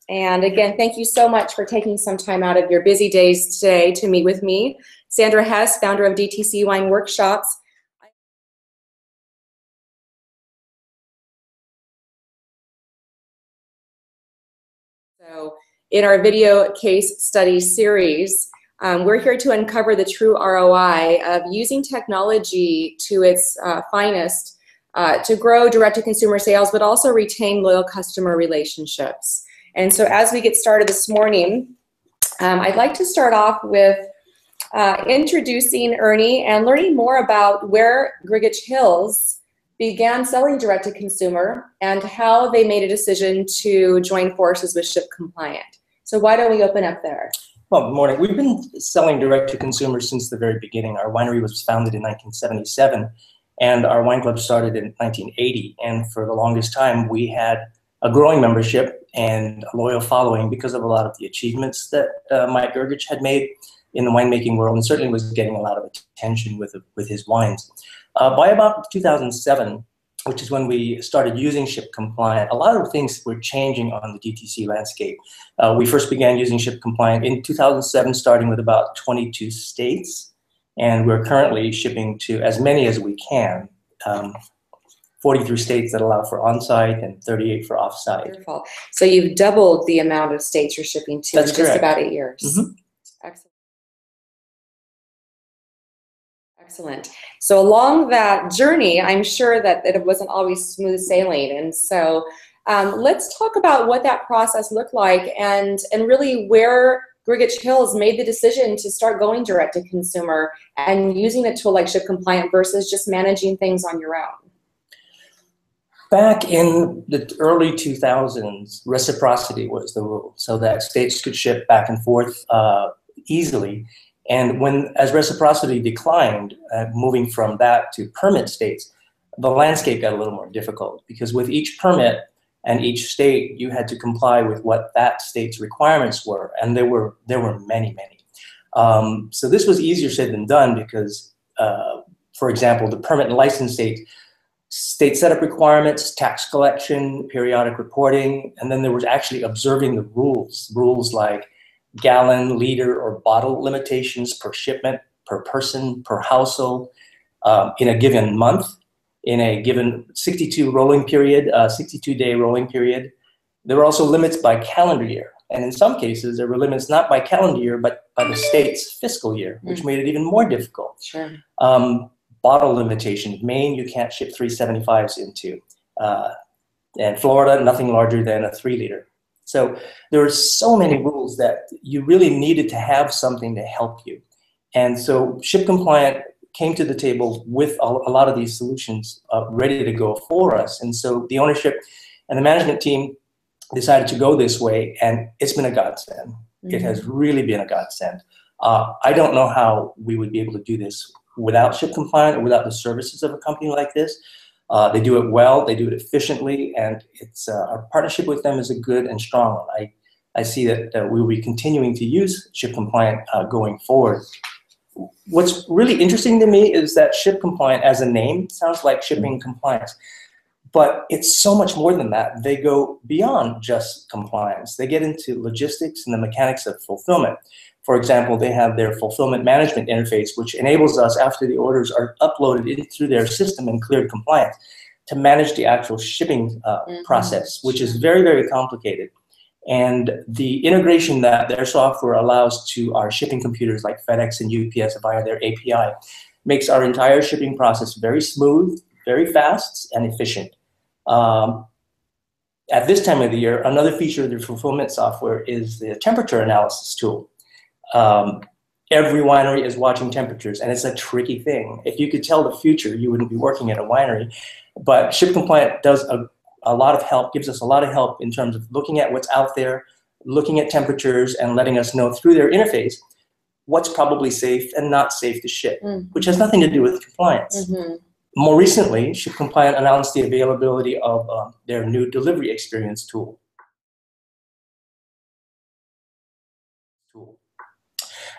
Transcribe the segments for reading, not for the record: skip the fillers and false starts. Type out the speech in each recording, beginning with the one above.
And again, thank you so much for taking some time out of your busy days today to meet with me. Sandra Hess, founder of DTC Wine Workshops. So in our video case study series, we're here to uncover the true ROI of using technology to its finest to grow direct-to-consumer sales, but also retain loyal customer relationships. And so as we get started this morning, I'd like to start off with introducing Ernie and learning more about where Grgich Hills began selling direct-to-consumer and how they made a decision to join forces with ShipCompliant. So why don't we open up there? Well, good morning. We've been selling direct-to-consumer since the very beginning. Our winery was founded in 1977, and our wine club started in 1980. And for the longest time, we had a growing membership and a loyal following because of a lot of the achievements that Mike Grgich had made in the winemaking world, and certainly was getting a lot of attention with his wines. By about 2007, which is when we started using ShipCompliant, a lot of things were changing on the DTC landscape. We first began using ShipCompliant in 2007, starting with about 22 states, and we're currently shipping to as many as we can. 43 states that allow for on-site and 38 for off-site. Wonderful. So you've doubled the amount of states you're shipping to in just about 8 years. Mm-hmm. Excellent. Excellent. So along that journey, I'm sure that it wasn't always smooth sailing. And so let's talk about what that process looked like and really where Grgich Hills made the decision to start going direct to consumer and using a tool like ShipCompliant versus just managing things on your own. Back in the early 2000s, reciprocity was the rule, so that states could ship back and forth easily. And as reciprocity declined, moving from that to permit states, the landscape got a little more difficult because with each permit and each state, you had to comply with what that state's requirements were, and there were many, many. So this was easier said than done because, for example, the permit and license state setup requirements, tax collection, periodic reporting, and then there was actually observing the rules like gallon, liter, or bottle limitations per shipment, per person, per household, in a given month, in a given 62-day rolling period. There were also limits by calendar year. And in some cases, there were limits not by calendar year, but by the state's fiscal year, which made it even more difficult. Sure. Bottle limitation. Maine, you can't ship 375s into. And Florida, nothing larger than a 3-liter. So there were so many rules that you really needed to have something to help you. And so ShipCompliant came to the table with a lot of these solutions ready to go for us. And so the ownership and the management team decided to go this way, and it's been a godsend. Mm-hmm. It has really been a godsend. I don't know how we would be able to do this without ShipCompliant or without the services of a company like this. They do it well, they do it efficiently, and it's our partnership with them is a good and strong one. I see that we will be continuing to use ShipCompliant going forward. What's really interesting to me is that ShipCompliant as a name sounds like shipping compliance, but it's so much more than that. They go beyond just compliance. They get into logistics and the mechanics of fulfillment. For example, they have their fulfillment management interface, which enables us, after the orders are uploaded through their system and cleared compliance, to manage the actual shipping process, which is very, very complicated. And the integration that their software allows to our shipping computers like FedEx and UPS via their API makes our entire shipping process very smooth, very fast, and efficient. At this time of the year, another feature of their fulfillment software is the temperature analysis tool. Every winery is watching temperatures, and it's a tricky thing. If you could tell the future, you wouldn't be working at a winery. But ShipCompliant does a lot of help, gives us a lot of help in terms of looking at what's out there, looking at temperatures, and letting us know through their interface what's probably safe and not safe to ship, which has nothing to do with compliance. More recently, ShipCompliant announced the availability of their new delivery experience tool.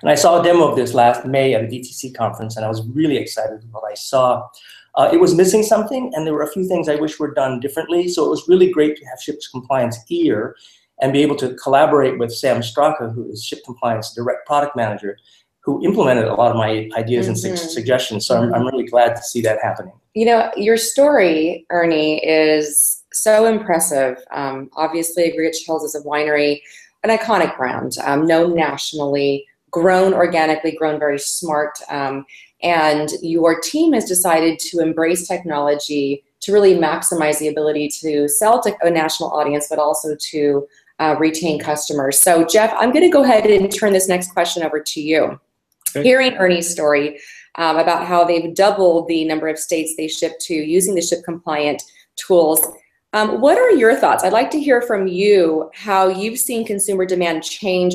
And I saw a demo of this last May at a DTC conference, and I was really excited with what I saw. It was missing something, and there were a few things I wish were done differently, so it was really great to have ShipCompliant's ear and be able to collaborate with Sam Straka, who is ShipCompliant's direct product manager, who implemented a lot of my ideas and suggestions. So I'm really glad to see that happening. You know, your story, Ernie, is so impressive. Obviously, Grgich Hills is a winery, an iconic brand, known nationally, grown organically, grown very smart. And your team has decided to embrace technology to really maximize the ability to sell to a national audience, but also to retain customers. So, Jeff, I'm going to go ahead and turn this next question over to you. Okay. Hearing Ernie's story about how they've doubled the number of states they ship to using the ShipCompliant tools, what are your thoughts? I'd like to hear from you how you've seen consumer demand change.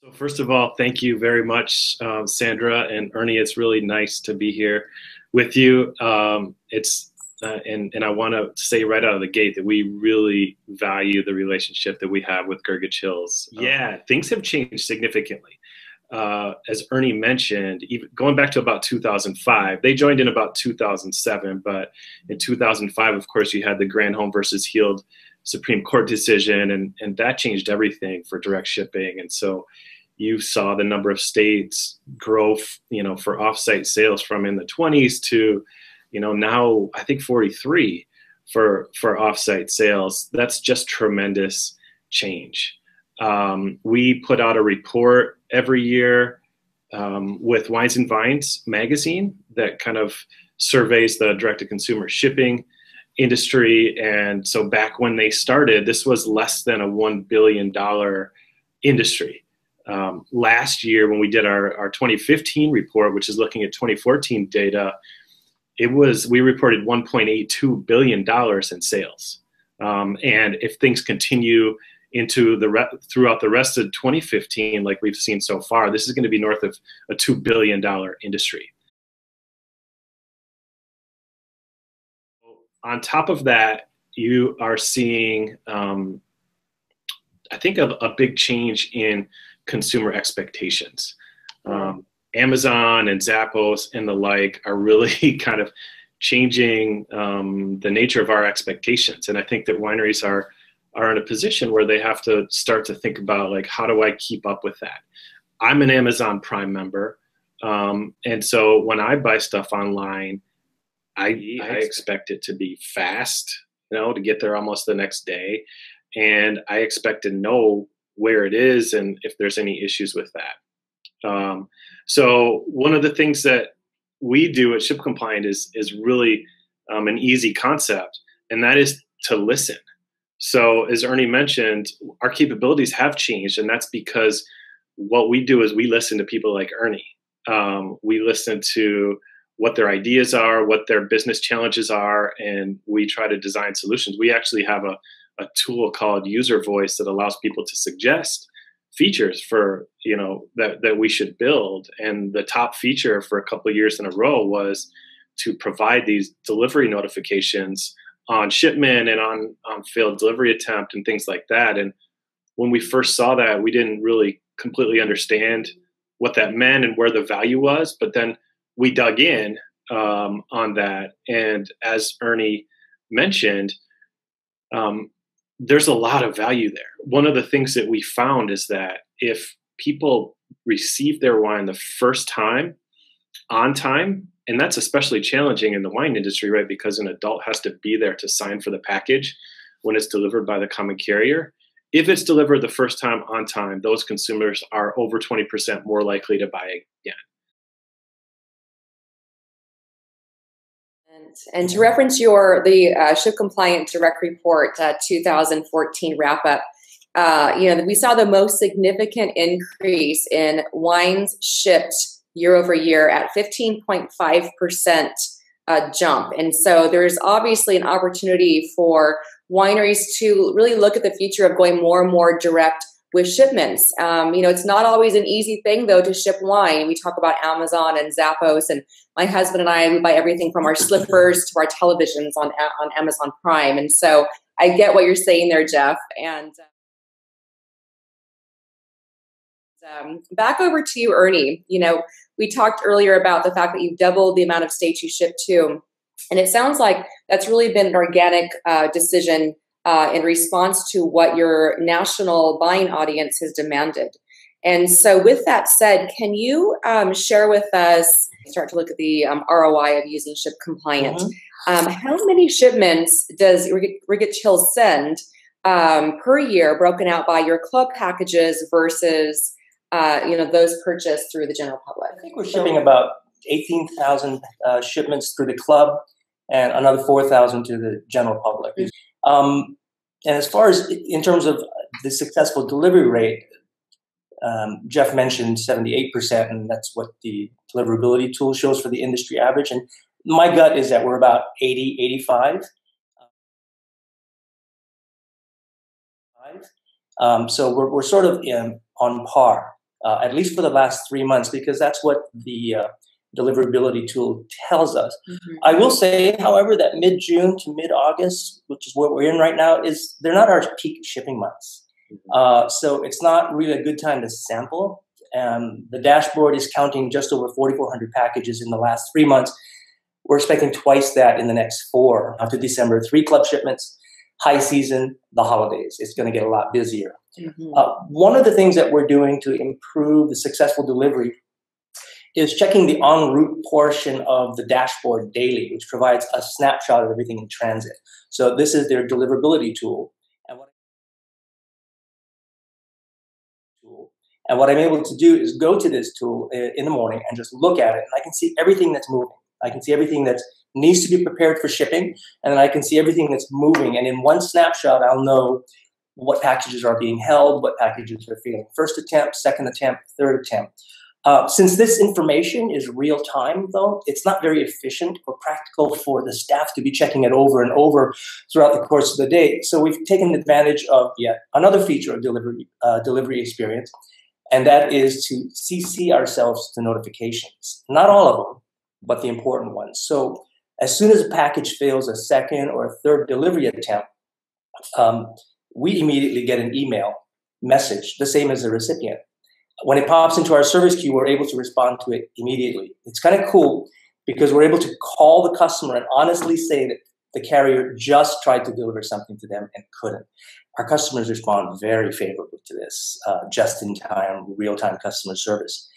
So first of all, thank you very much, Sandra and Ernie. It's really nice to be here with you. And I want to say right out of the gate that we really value the relationship that we have with Grgich Hills. Yeah, things have changed significantly. As Ernie mentioned, even going back to about 2005, they joined in about 2007, but in 2005, of course, you had the Granholm versus Heald Supreme Court decision, and that changed everything for direct shipping. And so you saw the number of states grow, for offsite sales from in the 20s to, now I think 43 for offsite sales. That's just tremendous change. We put out a report every year with Wines and Vines magazine that kind of surveys the direct-to-consumer shipping industry. And so back when they started, this was less than a $1 billion industry. Last year, when we did our 2015 report, which is looking at 2014 data, we reported $1.82 billion in sales. And if things continue into throughout the rest of 2015, like we've seen so far, this is going to be north of a $2 billion industry. On top of that, you are seeing, I think, a big change in consumer expectations. Amazon and Zappos and the like are really kind of changing the nature of our expectations. And I think that wineries are in a position where they have to start to think about, like, how do I keep up with that? I'm an Amazon Prime member. And so when I buy stuff online, I expect it to be fast, to get there almost the next day. And I expect to know where it is and if there's any issues with that. So one of the things that we do at ShipCompliant is really an easy concept, and that is to listen. So as Ernie mentioned, our capabilities have changed, and that's because what we do is we listen to people like Ernie. We listen to what their ideas are, what their business challenges are, and we try to design solutions. We actually have a tool called User Voice that allows people to suggest features for, that we should build. And the top feature for a couple of years in a row was to provide these delivery notifications on shipment and on failed delivery attempt and things like that. And when we first saw that, we didn't really completely understand what that meant and where the value was. But then we dug in on that. And as Ernie mentioned, there's a lot of value there. One of the things that we found is that if people receive their wine the first time, on time, and that's especially challenging in the wine industry, right? Because an adult has to be there to sign for the package when it's delivered by the common carrier. If it's delivered the first time on time, those consumers are over 20% more likely to buy again. And to reference the ShipCompliant Direct Report 2014 wrap-up, we saw the most significant increase in wines shipped year over year at 15.5% jump. And so there's obviously an opportunity for wineries to really look at the future of going more and more direct with shipments. It's not always an easy thing, though, to ship wine. We talk about Amazon and Zappos, and my husband and I, we buy everything from our slippers to our televisions on Amazon Prime. And so I get what you're saying there, Jeff. And back over to you, Ernie. We talked earlier about the fact that you've doubled the amount of states you ship to. And it sounds like that's really been an organic decision in response to what your national buying audience has demanded. And so with that said, can you share with us, start to look at the ROI of using ShipCompliant. How many shipments does Grgich Hills send per year, broken out by your club packages versus those purchased through the general public? I think we're shipping about 18,000 shipments through the club and another 4,000 to the general public. And as far as in terms of the successful delivery rate, Jeff mentioned 78%, and that's what the deliverability tool shows for the industry average. And my gut is that we're about 80, 85. So we're sort of on par, at least for the last 3 months, because that's what the deliverability tool tells us. I will say, however, that mid-June to mid-August, which is what we're in right now, they're not our peak shipping months. So it's not really a good time to sample. The dashboard is counting just over 4,400 packages in the last 3 months. We're expecting twice that in the next 4 after December. 3 club shipments, high season, the holidays. It's going to get a lot busier. One of the things that we're doing to improve the successful delivery is checking the en route portion of the dashboard daily, which provides a snapshot of everything in transit. So this is their deliverability tool. And what I'm able to do is go to this tool in the morning and just look at it, and I can see everything that's moving. I can see everything that needs to be prepared for shipping, and then I can see everything that's moving. And in one snapshot, I'll know what packages are being held, what packages are failing. First attempt, second attempt, third attempt. Since this information is real time, though, it's not very efficient or practical for the staff to be checking it over and over throughout the course of the day. So we've taken advantage of yet another feature of delivery experience, and that is to CC ourselves to notifications. Not all of them, but the important ones. So as soon as a package fails a second or a third delivery attempt, we immediately get an email message, the same as the recipient. When it pops into our service queue, we're able to respond to it immediately. It's kind of cool because we're able to call the customer and honestly say that the carrier just tried to deliver something to them and couldn't. Our customers respond very favorably to this just-in-time, real-time customer service.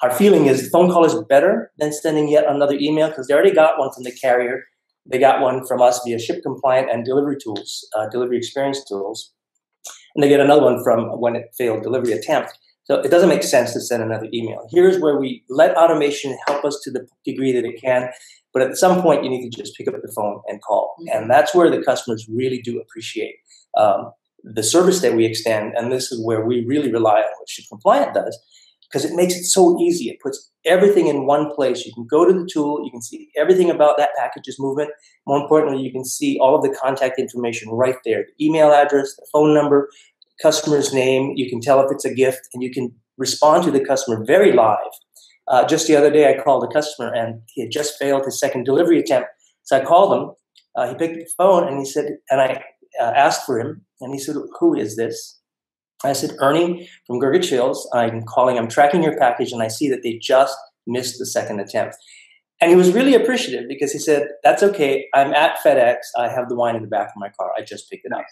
Our feeling is the phone call is better than sending yet another email because they already got one from the carrier. They got one from us via ShipCompliant and delivery tools, delivery experience tools. And they get another one from when it failed delivery attempt. So it doesn't make sense to send another email. Here's where we let automation help us to the degree that it can. But at some point, you need to just pick up the phone and call. And that's where the customers really do appreciate the service that we extend. And this is where we really rely on what ShipCompliant does, because it makes it so easy. It puts everything in one place. You can go to the tool. You can see everything about that package's movement. More importantly, you can see all of the contact information right there. The email address, the phone number, customer's name. You can tell if it's a gift, and you can respond to the customer very live. Just the other day, I called a customer, and he had just failed his second delivery attempt. So I called him. He picked up the phone, and he said, and I asked for him, and he said, "Who is this?" I said, "Ernie from Grgich Hills. I'm tracking your package, and I see that they just missed the second attempt." And he was really appreciative because he said, "That's okay. I'm at FedEx. I have the wine in the back of my car. I just picked it up."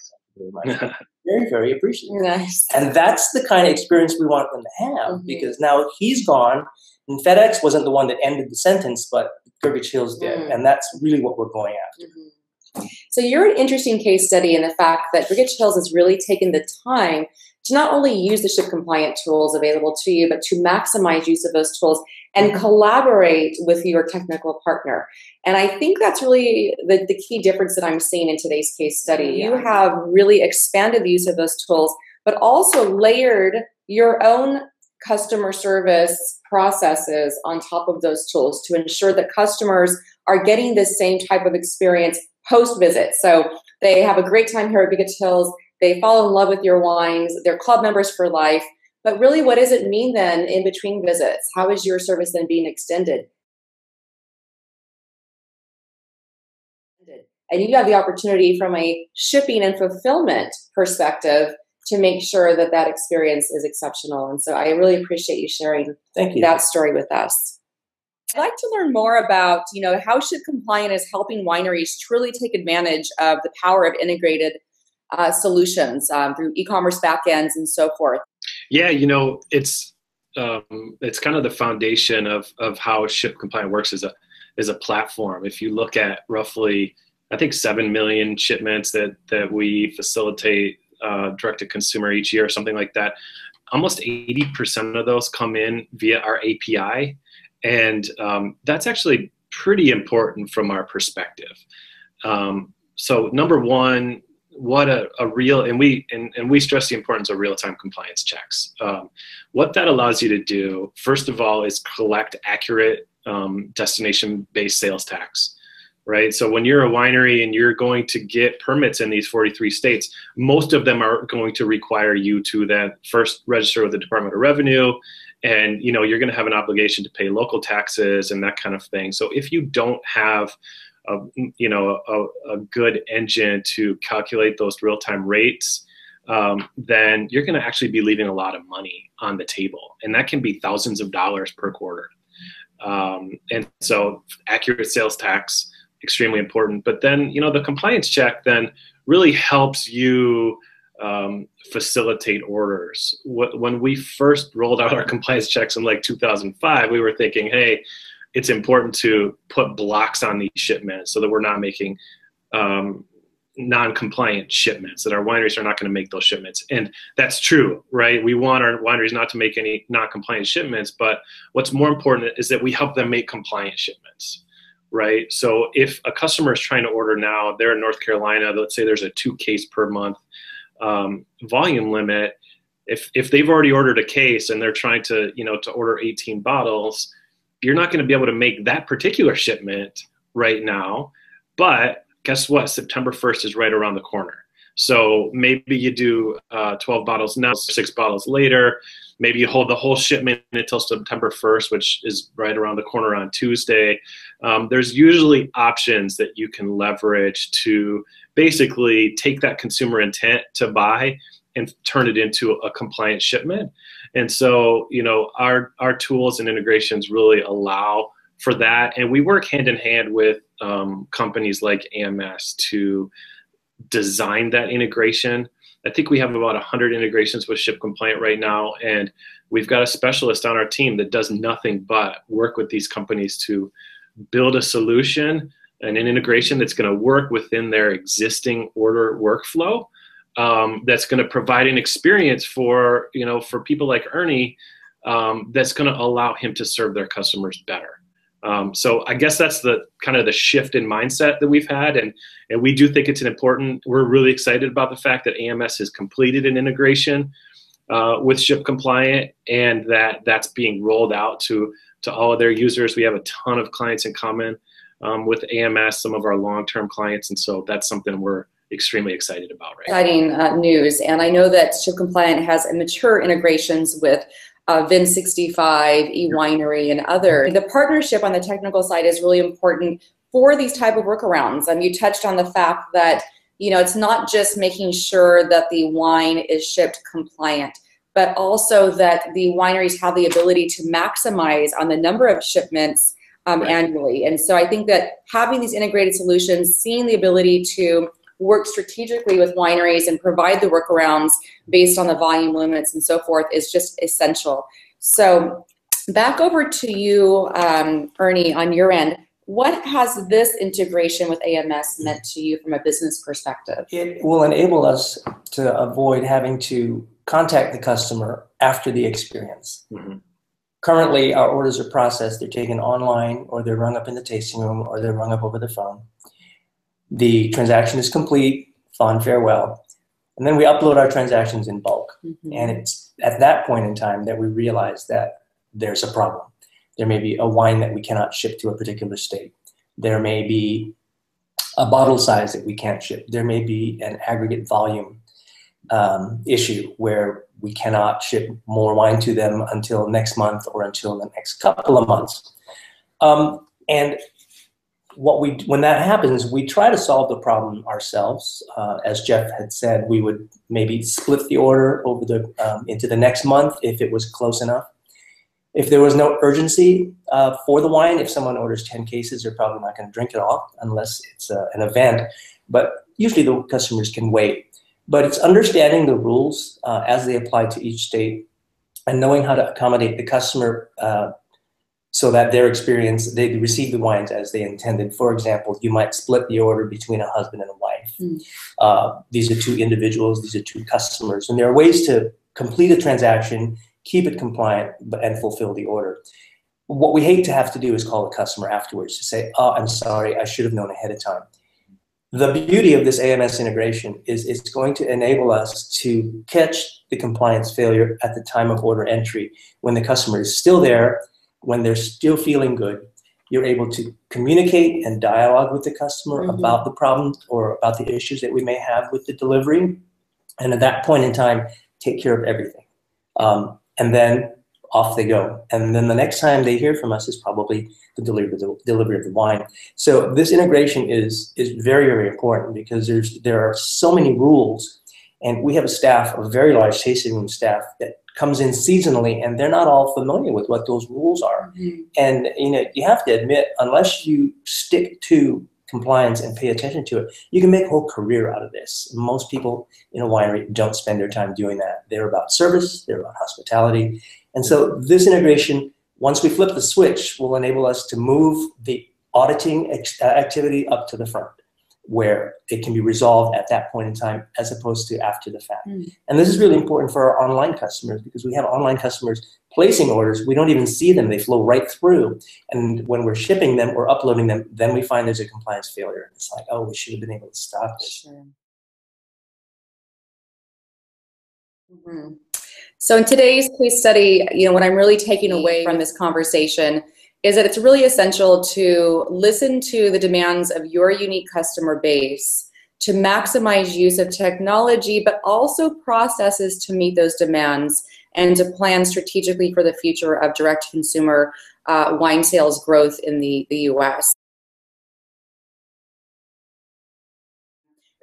Very, very appreciative. Nice. And that's the kind of experience we want them to have, because now he's gone, and FedEx wasn't the one that ended the sentence, but Grgich Hills did. And that's really what we're going after. So you're an interesting case study in the fact that Grgich Hills has really taken the time to not only use the ShipCompliant tools available to you, but to maximize use of those tools and collaborate with your technical partner. And I think that's really the key difference that I'm seeing in today's case study. You have really expanded the use of those tools, but also layered your own customer service processes on top of those tools to ensure that customers are getting the same type of experience post-visit. So they have a great time here at Grgich Hills. They fall in love with your wines. They're club members for life. But really, what does it mean then in between visits? How is your service then being extended? And you have the opportunity from a shipping and fulfillment perspective to make sure that that experience is exceptional. And so I really appreciate you sharing that story with us. I'd like to learn more about, how ShipCompliant is helping wineries truly take advantage of the power of integrated solutions through e-commerce backends and so forth. Yeah, it's kind of the foundation of how ShipCompliant works as a platform. If you look at roughly, I think 7 million shipments that we facilitate direct to consumer each year, or something like that, almost 80% of those come in via our API. And that's actually pretty important from our perspective. So number one, what a real, and we stress the importance of real-time compliance checks. What that allows you to do, first of all, is collect accurate destination-based sales tax, right? So when you're a winery and you're going to get permits in these 43 states, most of them are going to require you to then first register with the Department of Revenue, and you're going to have an obligation to pay local taxes and that kind of thing. So if you don't have a good engine to calculate those real-time rates, then you're going to actually be leaving a lot of money on the table, and that can be thousands of dollars per quarter. And so accurate sales tax, extremely important. But then, the compliance check then really helps you facilitate orders. When we first rolled out our compliance checks in like 2005, we were thinking, hey, it's important to put blocks on these shipments so that we're not making non-compliant shipments, that our wineries are not going to make those shipments. And that's true, right? We want our wineries not to make any non-compliant shipments, but what's more important is that we help them make compliant shipments, right? So if a customer is trying to order now, they're in North Carolina, let's say there's a 2 case per month volume limit. If they've already ordered a case and they're trying to, to order 18 bottles, you're not going to be able to make that particular shipment right now. But guess what? September 1st is right around the corner. So maybe you do 12 bottles now, 6 bottles later. Maybe you hold the whole shipment until September 1st, which is right around the corner on Tuesday. There's usually options that you can leverage to basically take that consumer intent to buy and turn it into a compliant shipment. And so, our tools and integrations really allow for that. And we work hand in hand with companies like AMS to design that integration. I think we have about 100 integrations with ShipCompliant right now. And we've got a specialist on our team that does nothing but work with these companies to build a solution and an integration that's going to work within their existing order workflow. That's going to provide an experience for people like Ernie, that's going to allow him to serve their customers better. So I guess that's the kind of the shift in mindset that we've had, and we do think it's important. We're really excited about the fact that AMS has completed an integration with ShipCompliant, and that's being rolled out to all of their users. We have a ton of clients in common with AMS, some of our long-term clients, and so that's something we're extremely excited about right now. Exciting news. And I know that ShipCompliant has mature integrations with Vin65, eWinery, and other. The partnership on the technical side is really important for these type of workarounds. You touched on the fact that, it's not just making sure that the wine is shipped compliant, but also that the wineries have the ability to maximize on the number of shipments annually. And so I think that having these integrated solutions, seeing the ability to work strategically with wineries and provide the workarounds based on the volume limits and so forth is just essential. So back over to you, Ernie, on your end. What has this integration with AMS meant to you from a business perspective? It will enable us to avoid having to contact the customer after the experience. Mm-hmm. Currently, our orders are processed. They're taken online, or they're rung up in the tasting room, or they're rung up over the phone. The transaction is complete, fond farewell. And then we upload our transactions in bulk. Mm-hmm. And it's at that point in time that we realize that there's a problem. There may be a wine that we cannot ship to a particular state. There may be a bottle size that we can't ship. There may be an aggregate volume issue where we cannot ship more wine to them until next month or until the next couple of months. And when that happens, we try to solve the problem ourselves. As Jeff had said, we would maybe split the order over into the next month if it was close enough. If there was no urgency for the wine, if someone orders 10 cases, they're probably not going to drink it all unless it's an event. But usually the customers can wait. But it's understanding the rules as they apply to each state and knowing how to accommodate the customer so that their experience, they receive the wines as they intended. For example, you might split the order between a husband and a wife. These are two individuals, these are two customers. And there are ways to complete a transaction, keep it compliant, and fulfill the order. What we hate to have to do is call the customer afterwards to say, oh, I'm sorry, I should have known ahead of time. The beauty of this AMS integration is it's going to enable us to catch the compliance failure at the time of order entry. When the customer is still there, when they're still feeling good, you're able to communicate and dialogue with the customer about the problems or about the issues that we may have with the delivery. And at that point in time, take care of everything. And then off they go. And then the next time they hear from us is probably the delivery of the wine. So this integration is very, very important because there are so many rules. And we have a staff, a very large tasting room staff that comes in seasonally, and they're not all familiar with what those rules are. And you have to admit, unless you stick to compliance and pay attention to it, you can make a whole career out of this. Most people in a winery don't spend their time doing that. They're about service, they're about hospitality. And so this integration, once we flip the switch, will enable us to move the auditing activity up to the front, where it can be resolved at that point in time as opposed to after the fact. And this is really important for our online customers because we have online customers placing orders. We don't even see them. They flow right through. And when we're shipping them or uploading them, then we find there's a compliance failure. It's like, oh, we should have been able to stop this. Sure. So in today's case study, what I'm really taking away from this conversation is that it's really essential to listen to the demands of your unique customer base, to maximize use of technology, but also processes to meet those demands, and to plan strategically for the future of direct-to-consumer wine sales growth in the U.S.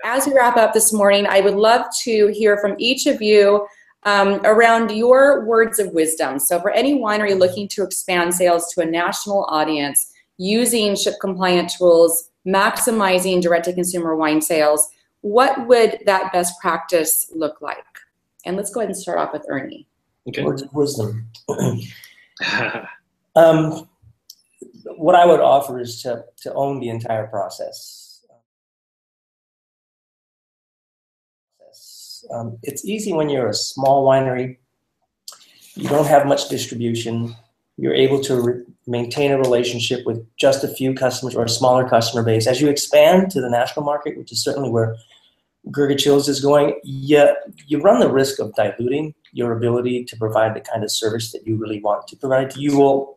As we wrap up this morning, I would love to hear from each of you around your words of wisdom. So for any winery looking to expand sales to a national audience using ShipCompliant tools, maximizing direct-to-consumer wine sales, what would that best practice look like? And let's go ahead and start off with Ernie. Okay. Words of wisdom. What I would offer is to own the entire process. It's easy when you're a small winery. You don't have much distribution. You're able to maintain a relationship with just a few customers or a smaller customer base. As you expand to the national market, which is certainly where Grgich Hills is going, you run the risk of diluting your ability to provide the kind of service that you really want to provide. You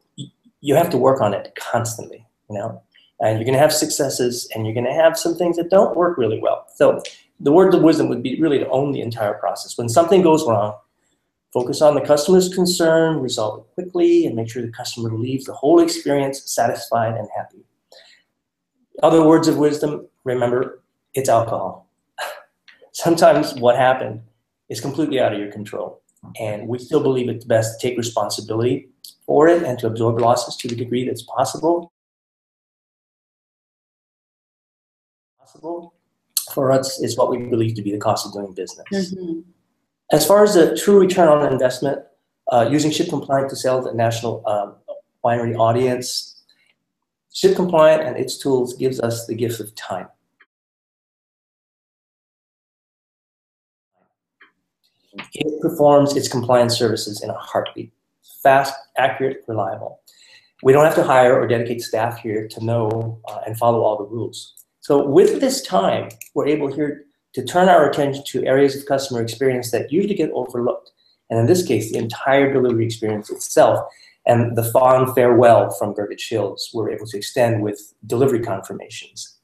have to work on it constantly, and you're going to have successes and you're going to have some things that don't work really well. So the word of wisdom would be really to own the entire process. When something goes wrong, focus on the customer's concern, resolve it quickly, and make sure the customer leaves the whole experience satisfied and happy. Other words of wisdom, remember, it's alcohol. Sometimes what happened is completely out of your control, and we still believe it's best to take responsibility for it and to absorb losses to the degree that's possible. For us, is what we believe to be the cost of doing business. As far as the true return on investment, using ShipCompliant to sell to a national winery audience, ShipCompliant and its tools gives us the gift of time. It performs its compliance services in a heartbeat. Fast, accurate, reliable. We don't have to hire or dedicate staff here to know and follow all the rules. So with this time, we're able here to turn our attention to areas of customer experience that usually get overlooked. And in this case, the entire delivery experience itself and the fond farewell from Grgich Hills, we're able to extend with delivery confirmations.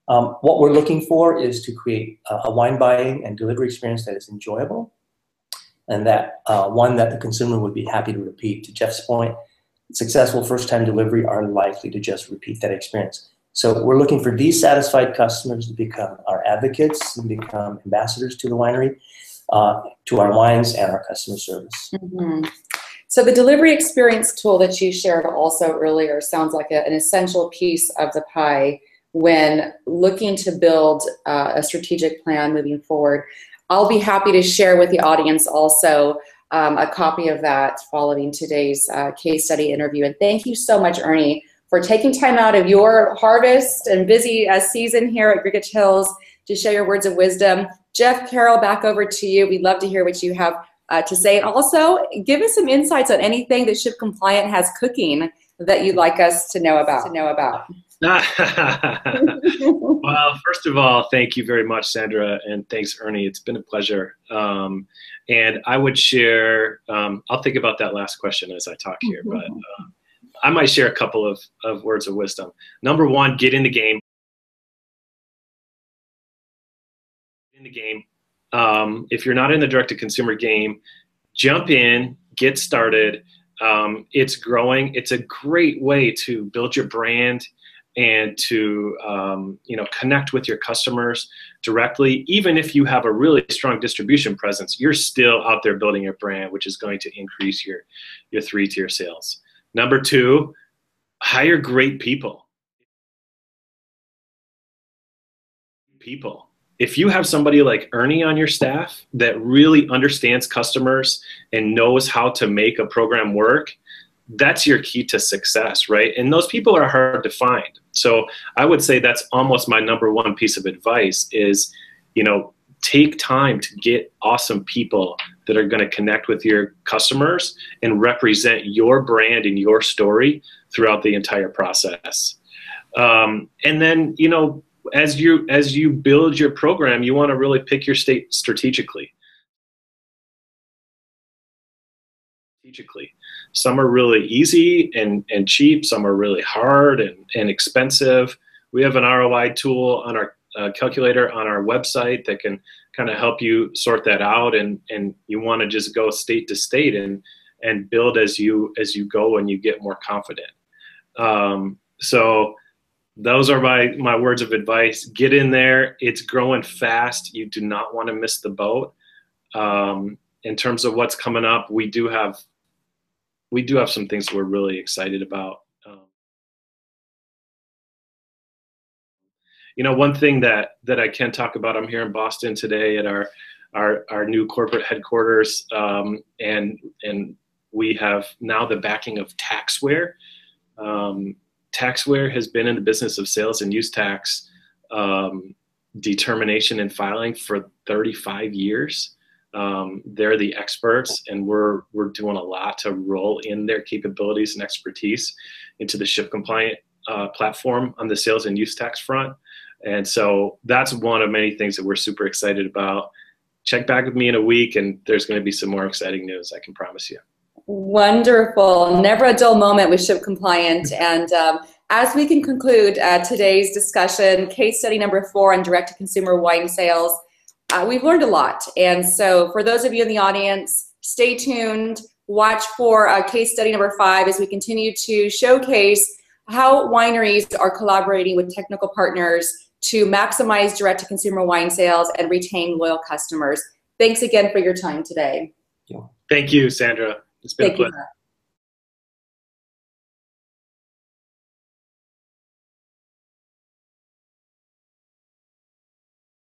What we're looking for is to create a wine buying and delivery experience that is enjoyable and that one that the consumer would be happy to repeat. To Jeff's point, successful first-time delivery are likely to just repeat that experience. So we're looking for dissatisfied customers to become our advocates and become ambassadors to the winery, to our wines and our customer service. So the delivery experience tool that you shared also earlier sounds like an essential piece of the pie when looking to build a strategic plan moving forward. I'll be happy to share with the audience also a copy of that following today's case study interview. And thank you so much, Ernie, for taking time out of your harvest and busy season here at Grgich Hills to share your words of wisdom. Jeff, Carroll, back over to you. We'd love to hear what you have to say. And also, give us some insights on anything that ShipCompliant has cooking that you'd like us to know about. Well, first of all, thank you very much, Sandra, and thanks, Ernie. It's been a pleasure. And I would share, I'll think about that last question as I talk here, but I might share a couple of words of wisdom. Number one, get in the game. If you're not in the direct-to-consumer game, jump in, get started. It's growing. It's a great way to build your brand and to connect with your customers directly. Even if you have a really strong distribution presence, you're still out there building your brand, which is going to increase your 3-tier sales. Number two, hire great people. If you have somebody like Ernie on your staff that really understands customers and knows how to make a program work, that's your key to success, right? And those people are hard to find. So I would say that's almost my number one piece of advice is, take time to get awesome people that are going to connect with your customers and represent your brand and your story throughout the entire process. And then, as you build your program, you want to really pick your state strategically. Some are really easy and cheap. Some are really hard and expensive. We have an ROI tool on our calculator on our website that can kind of help you sort that out. And you want to just go state to state and build as you go and you get more confident. So those are my words of advice. Get in there. It's growing fast. You do not want to miss the boat. In terms of what's coming up, we do have some things we're really excited about. One thing that I can talk about, I'm here in Boston today at our new corporate headquarters, and we have now the backing of Taxware. Taxware has been in the business of sales and use tax determination and filing for 35 years. They're the experts, and we're doing a lot to roll in their capabilities and expertise into the ShipCompliant platform on the sales and use tax front. And so that's one of many things that we're super excited about. Check back with me in a week, and there's going to be some more exciting news, I can promise you. Wonderful. Never a dull moment with ShipCompliant. And as we can conclude today's discussion, case study number 4 on direct-to-consumer wine sales, we've learned a lot. And so for those of you in the audience, stay tuned. Watch for case study number 5 as we continue to showcase how wineries are collaborating with technical partners to maximize direct-to-consumer wine sales and retain loyal customers. Thanks again for your time today. Thank you, Sandra. It's been a pleasure.